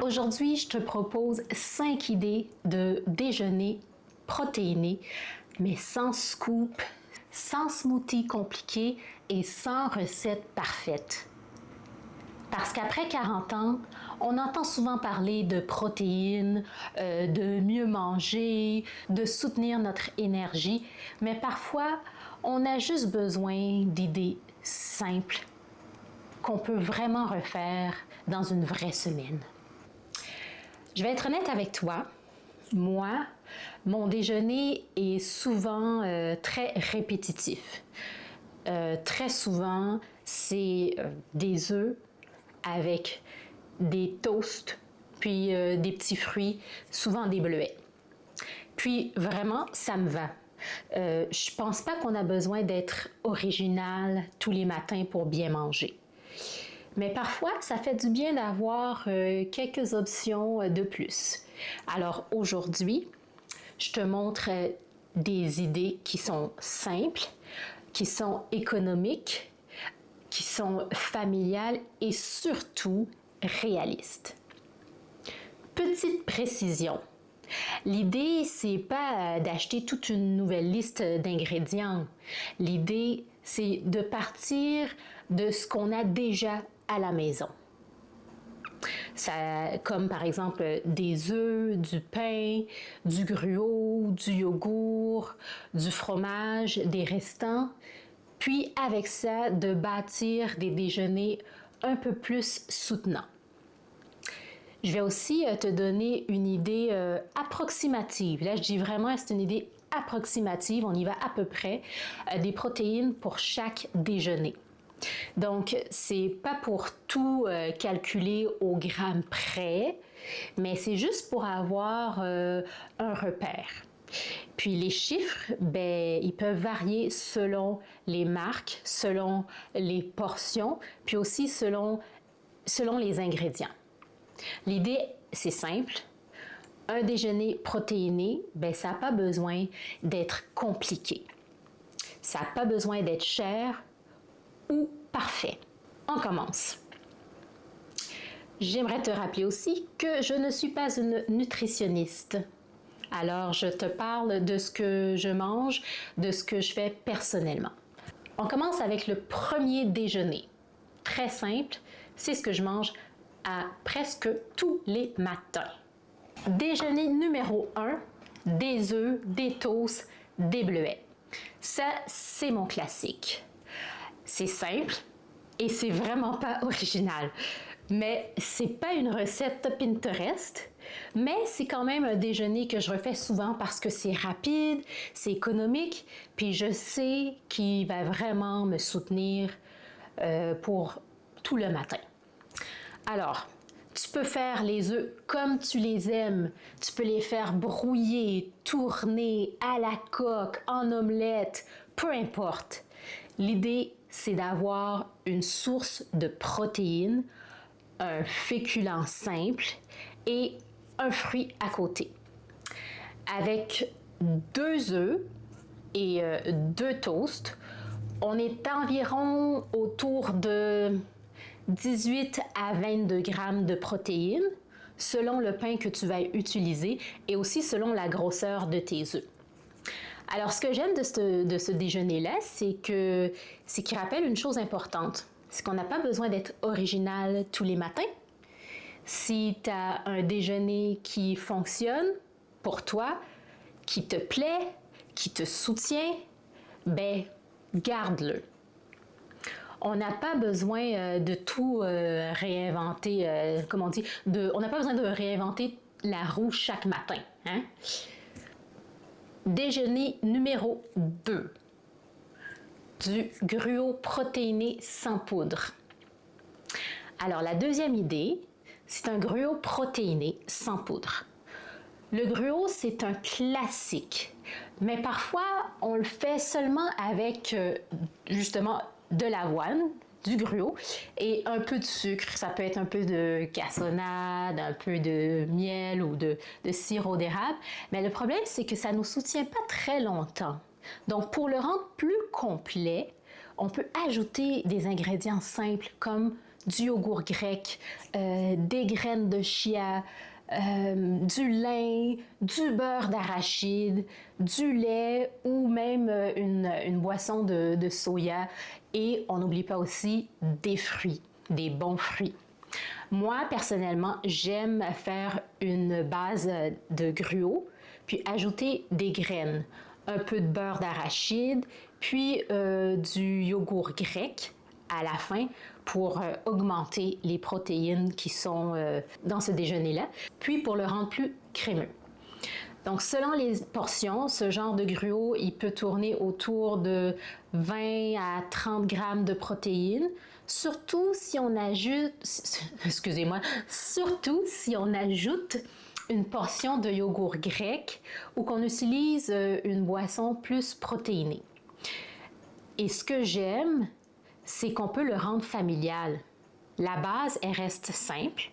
Aujourd'hui, je te propose 5 idées de déjeuner protéiné, mais sans scoop, sans smoothie compliqué et sans recette parfaite. Parce qu'après 40 ans, on entend souvent parler de protéines, de mieux manger, de soutenir notre énergie, mais parfois, on a juste besoin d'idées simples qu'on peut vraiment refaire dans une vraie semaine. Je vais être honnête avec toi. Moi, mon déjeuner est souvent très répétitif. Très souvent, c'est des œufs avec des toasts, puis des petits fruits, souvent des bleuets. Puis vraiment, ça me va. Je pense pas qu'on a besoin d'être original tous les matins pour bien manger. Mais parfois, ça fait du bien d'avoir quelques options de plus. Alors aujourd'hui, je te montre des idées qui sont simples, qui sont économiques, qui sont familiales et surtout réalistes. Petite précision. L'idée, c'est pas d'acheter toute une nouvelle liste d'ingrédients. L'idée, c'est de partir de ce qu'on a déjà à la maison. Ça, comme par exemple des œufs, du pain, du gruau, du yogourt, du fromage, des restants. Puis avec ça, de bâtir des déjeuners un peu plus soutenants. Je vais aussi te donner une idée approximative. Là, je dis vraiment, c'est une idée approximative. On y va à peu près. Des protéines pour chaque déjeuner. Donc, c'est pas pour tout calculer au gramme près, mais c'est juste pour avoir un repère. Puis les chiffres, ils peuvent varier selon les marques, selon les portions, puis aussi selon les ingrédients. L'idée, c'est simple. Un déjeuner protéiné, ça n'a pas besoin d'être compliqué. Ça n'a pas besoin d'être cher ou parfait. On commence. J'aimerais te rappeler aussi que je ne suis pas une nutritionniste. Alors, je te parle de ce que je mange, de ce que je fais personnellement. On commence avec le premier déjeuner. Très simple, c'est ce que je mange à presque tous les matins. Déjeuner numéro 1, des œufs, des toasts, des bleuets. Ça, c'est mon classique. C'est simple et c'est vraiment pas original. Mais c'est pas une recette Pinterest, mais c'est quand même un déjeuner que je refais souvent parce que c'est rapide, c'est économique, puis je sais qu'il va vraiment me soutenir pour tout le matin. Alors, tu peux faire les œufs comme tu les aimes. Tu peux les faire brouiller, tourner, à la coque, en omelette, peu importe. L'idée, c'est d'avoir une source de protéines, un féculent simple et un fruit à côté. Avec 2 œufs et 2 toasts, on est environ autour de 18 à 22 grammes de protéines selon le pain que tu vas utiliser et aussi selon la grosseur de tes œufs. Alors, ce que j'aime de ce déjeuner-là, c'est qu'il rappelle une chose importante. C'est qu'on n'a pas besoin d'être original tous les matins. Si tu as un déjeuner qui fonctionne pour toi, qui te plaît, qui te soutient, garde-le. On n'a pas besoin de tout réinventer, on n'a pas besoin de réinventer la roue chaque matin. Hein? Déjeuner numéro 2. Du gruau protéiné sans poudre. Alors, la deuxième idée, c'est un gruau protéiné sans poudre. Le gruau, c'est un classique, mais parfois, on le fait seulement avec, justement, de l'avoine, du gruau et un peu de sucre. Ça peut être un peu de cassonade, un peu de miel ou de sirop d'érable. Mais le problème, c'est que ça ne nous soutient pas très longtemps. Donc, pour le rendre plus complet, on peut ajouter des ingrédients simples comme du yogourt grec, des graines de chia, du lin, du beurre d'arachide, du lait ou même une boisson de soya. Et on n'oublie pas aussi des fruits, des bons fruits. Moi, personnellement, j'aime faire une base de gruau, puis ajouter des graines, un peu de beurre d'arachide, puis du yogourt grec à la fin pour augmenter les protéines qui sont dans ce déjeuner-là, puis pour le rendre plus crémeux. Donc, selon les portions, ce genre de gruau, il peut tourner autour de 20 à 30 grammes de protéines, surtout si on ajoute, surtout si on ajoute une portion de yogourt grec ou qu'on utilise une boisson plus protéinée. Et ce que j'aime, c'est qu'on peut le rendre familial. La base, elle reste simple,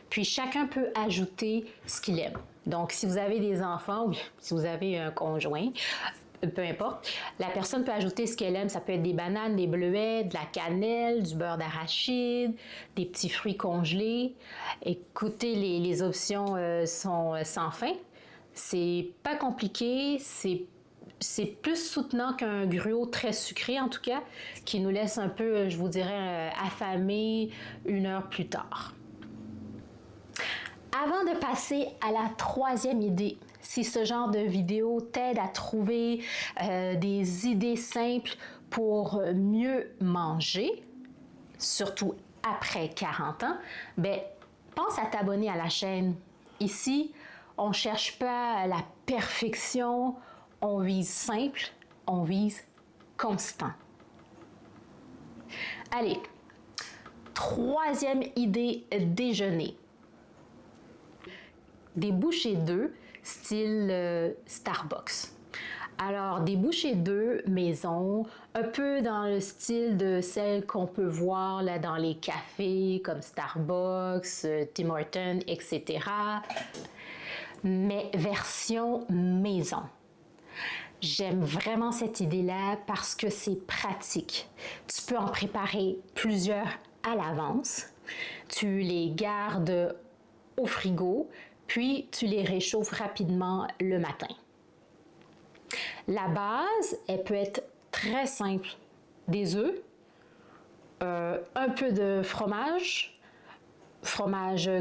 puis chacun peut ajouter ce qu'il aime. Donc, si vous avez des enfants ou si vous avez un conjoint, peu importe, la personne peut ajouter ce qu'elle aime. Ça peut être des bananes, des bleuets, de la cannelle, du beurre d'arachide, des petits fruits congelés. Écoutez, les options sont sans fin. C'est pas compliqué, c'est plus soutenant qu'un gruau très sucré, en tout cas, qui nous laisse un peu, je vous dirais, affamés 1 heure plus tard. Avant de passer à la 3e idée, si ce genre de vidéo t'aide à trouver des idées simples pour mieux manger, surtout après 40 ans, ben, pense à t'abonner à la chaîne. Ici, on ne cherche pas la perfection, on vise simple, on vise constant. Allez, 3e idée déjeuner. Des bouchées d'œufs style Starbucks. Alors, des bouchées d'œufs maison, un peu dans le style de celles qu'on peut voir là, dans les cafés comme Starbucks, Tim Hortons, etc. Mais version maison. J'aime vraiment cette idée-là parce que c'est pratique. Tu peux en préparer plusieurs à l'avance. Tu les gardes au frigo, puis tu les réchauffes rapidement le matin. La base, elle peut être très simple. Des œufs, un peu de fromage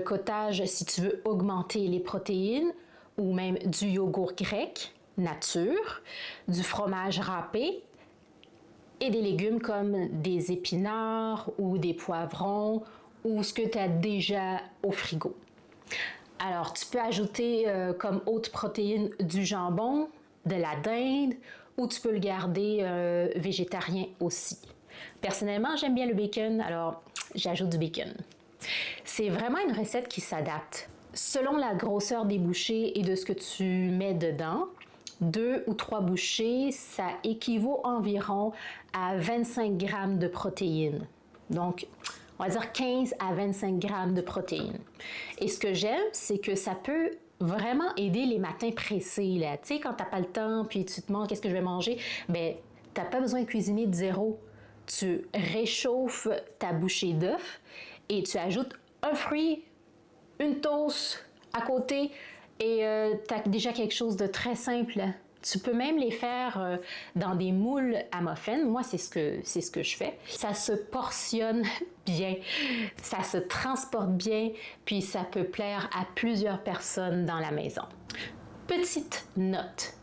cottage si tu veux augmenter les protéines, ou même du yogourt grec nature, du fromage râpé et des légumes comme des épinards ou des poivrons ou ce que tu as déjà au frigo. Alors, tu peux ajouter comme haute protéine du jambon, de la dinde, ou tu peux le garder végétarien aussi. Personnellement, j'aime bien le bacon, alors j'ajoute du bacon. C'est vraiment une recette qui s'adapte. Selon la grosseur des bouchées et de ce que tu mets dedans, 2 ou 3 bouchées, ça équivaut environ à 25 grammes de protéines. Donc, on va dire 15 à 25 grammes de protéines. Et ce que j'aime, c'est que ça peut vraiment aider les matins pressés. Là. Tu sais, quand tu n'as pas le temps, puis tu te demandes qu'est-ce que je vais manger, bien, tu n'as pas besoin de cuisiner de zéro. Tu réchauffes ta bouchée d'œuf et tu ajoutes un fruit, une toast à côté et tu as déjà quelque chose de très simple. Tu peux même les faire dans des moules à muffins. Moi, c'est ce que je fais. Ça se portionne bien, ça se transporte bien, puis ça peut plaire à plusieurs personnes dans la maison. Petite note.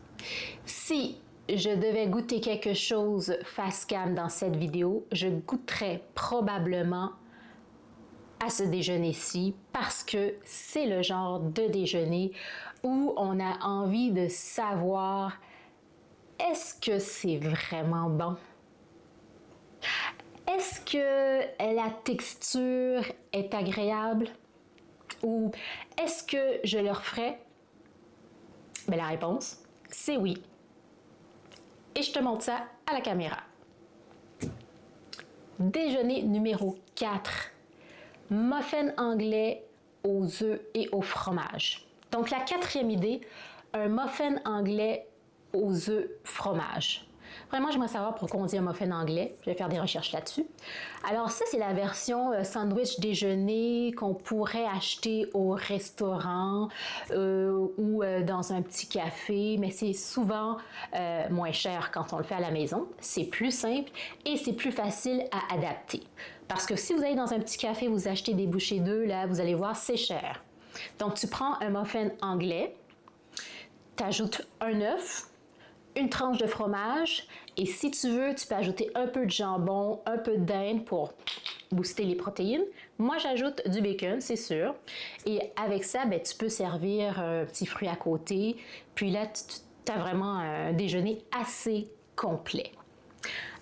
Si je devais goûter quelque chose face cam dans cette vidéo, je goûterais probablement à ce déjeuner-ci parce que c'est le genre de déjeuner où on a envie de savoir est-ce que c'est vraiment bon? Est-ce que la texture est agréable? Ou est-ce que je le referais? Bien, la réponse, c'est oui. Et je te montre ça à la caméra. Déjeuner numéro 4. Muffin anglais aux œufs et au fromage. Donc la 4e idée, un muffin anglais aux œufs fromage. Vraiment, j'aimerais savoir pourquoi on dit un muffin anglais. Je vais faire des recherches là-dessus. Alors ça, c'est la version sandwich déjeuner qu'on pourrait acheter au restaurant ou dans un petit café, mais c'est souvent moins cher quand on le fait à la maison. C'est plus simple et c'est plus facile à adapter. Parce que si vous allez dans un petit café, vous achetez des bouchées d'œufs, là, vous allez voir, c'est cher. Donc, tu prends un muffin anglais, tu ajoutes un œuf, une tranche de fromage et si tu veux, tu peux ajouter un peu de jambon, un peu de dinde pour booster les protéines. Moi, j'ajoute du bacon, c'est sûr. Et avec ça, ben, tu peux servir un petit fruit à côté. Puis là, tu as vraiment un déjeuner assez complet.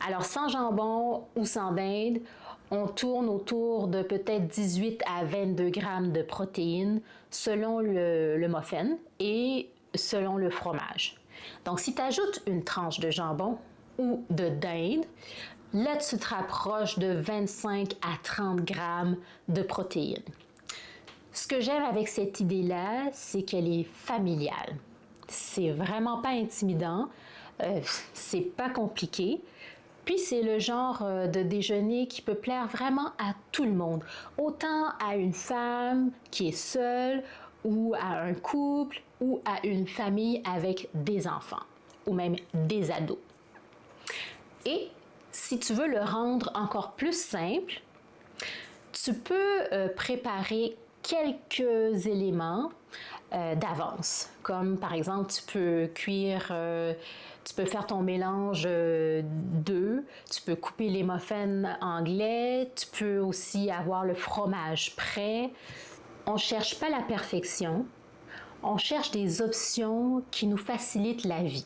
Alors, sans jambon ou sans dinde, on tourne autour de peut-être 18 à 22 grammes de protéines selon le muffin et selon le fromage. Donc, si tu ajoutes une tranche de jambon ou de dinde, là, tu te rapproches de 25 à 30 grammes de protéines. Ce que j'aime avec cette idée-là, c'est qu'elle est familiale. C'est vraiment pas intimidant, c'est pas compliqué. Puis c'est le genre de déjeuner qui peut plaire vraiment à tout le monde, autant à une femme qui est seule ou à un couple ou à une famille avec des enfants ou même des ados. Et si tu veux le rendre encore plus simple, tu peux préparer quelques éléments d'avance, comme par exemple tu peux cuire, tu peux faire ton mélange d'œufs, tu peux couper les muffins anglais, tu peux aussi avoir le fromage prêt. On ne cherche pas la perfection, on cherche des options qui nous facilitent la vie.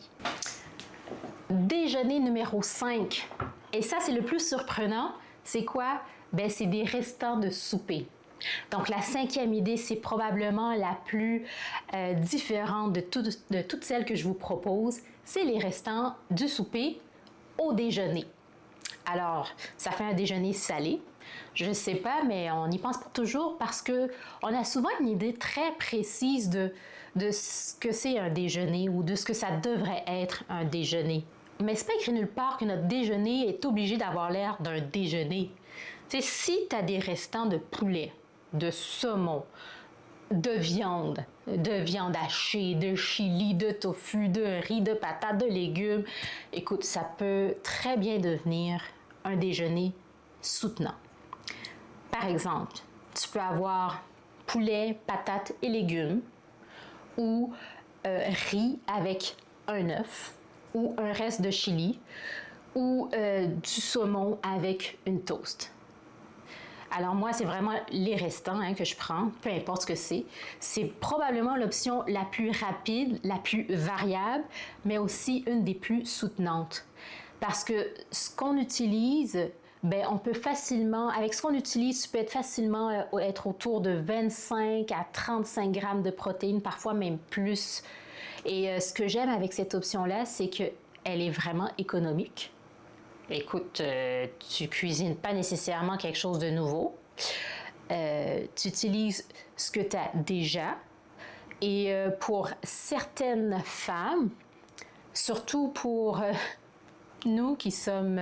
Déjeuner numéro 5, et ça c'est le plus surprenant, c'est quoi? Ben, c'est des restants de souper. Donc la 5e idée, c'est probablement la plus différente de toutes celles que je vous propose, c'est les restants du souper au déjeuner. Alors, ça fait un déjeuner salé. Je ne sais pas, mais on y pense pour toujours parce qu'on a souvent une idée très précise de ce que c'est un déjeuner ou de ce que ça devrait être un déjeuner. Mais c'est pas écrit nulle part que notre déjeuner est obligé d'avoir l'air d'un déjeuner. Tu sais, si tu as des restants de poulet, de saumon, de viande hachée, de chili, de tofu, de riz, de patates, de légumes, écoute, ça peut très bien devenir un déjeuner soutenant. Par exemple, tu peux avoir poulet, patates et légumes ou riz avec un œuf ou un reste de chili ou du saumon avec une toast. Alors moi, c'est vraiment les restants que je prends, peu importe ce que c'est. C'est probablement l'option la plus rapide, la plus variable, mais aussi une des plus soutenantes. Parce que ce qu'on utilise, ben, on peut facilement, avec ce qu'on utilise, tu peux facilement être autour de 25 à 35 grammes de protéines, parfois même plus. Et ce que j'aime avec cette option-là, c'est qu'elle est vraiment économique. Écoute, tu cuisines pas nécessairement quelque chose de nouveau. Tu utilises ce que tu as déjà. Et pour certaines femmes, surtout pour nous qui sommes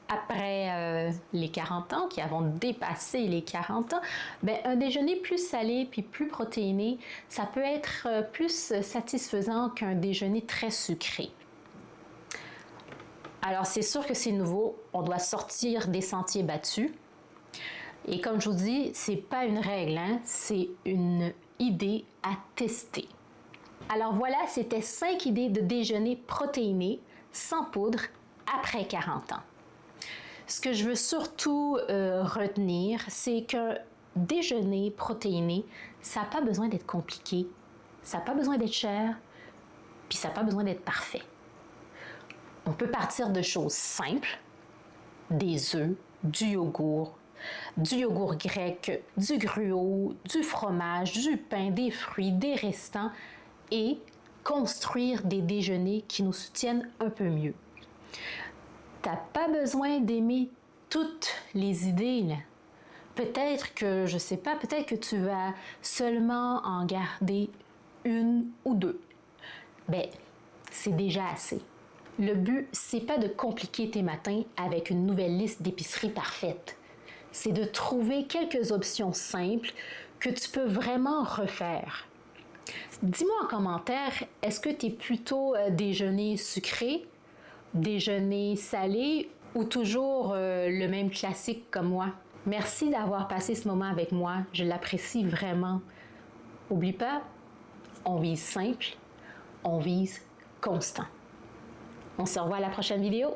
après les 40 ans, qui avons dépassé les 40 ans, ben, un déjeuner plus salé puis plus protéiné, ça peut être plus satisfaisant qu'un déjeuner très sucré. Alors, c'est sûr que c'est nouveau, on doit sortir des sentiers battus. Et comme je vous dis, c'est pas une règle, c'est une idée à tester. Alors voilà, c'était 5 idées de déjeuner protéiné, sans poudre, après 40 ans. Ce que je veux surtout retenir, c'est qu'un déjeuner protéiné, ça n'a pas besoin d'être compliqué, ça n'a pas besoin d'être cher, puis ça n'a pas besoin d'être parfait. On peut partir de choses simples, des œufs, du yogourt grec, du gruau, du fromage, du pain, des fruits, des restants et construire des déjeuners qui nous soutiennent un peu mieux. T'as pas besoin d'aimer toutes les idées, là. Peut-être que, je sais pas, peut-être que tu vas seulement en garder une ou deux. Ben, c'est déjà assez. Le but, c'est pas de compliquer tes matins avec une nouvelle liste d'épicerie parfaite. C'est de trouver quelques options simples que tu peux vraiment refaire. Dis-moi en commentaire, est-ce que tu es plutôt déjeuner sucré, déjeuner salé ou toujours le même classique comme moi? Merci d'avoir passé ce moment avec moi, je l'apprécie vraiment. N'oublie pas, on vise simple, on vise constant. On se revoit à la prochaine vidéo.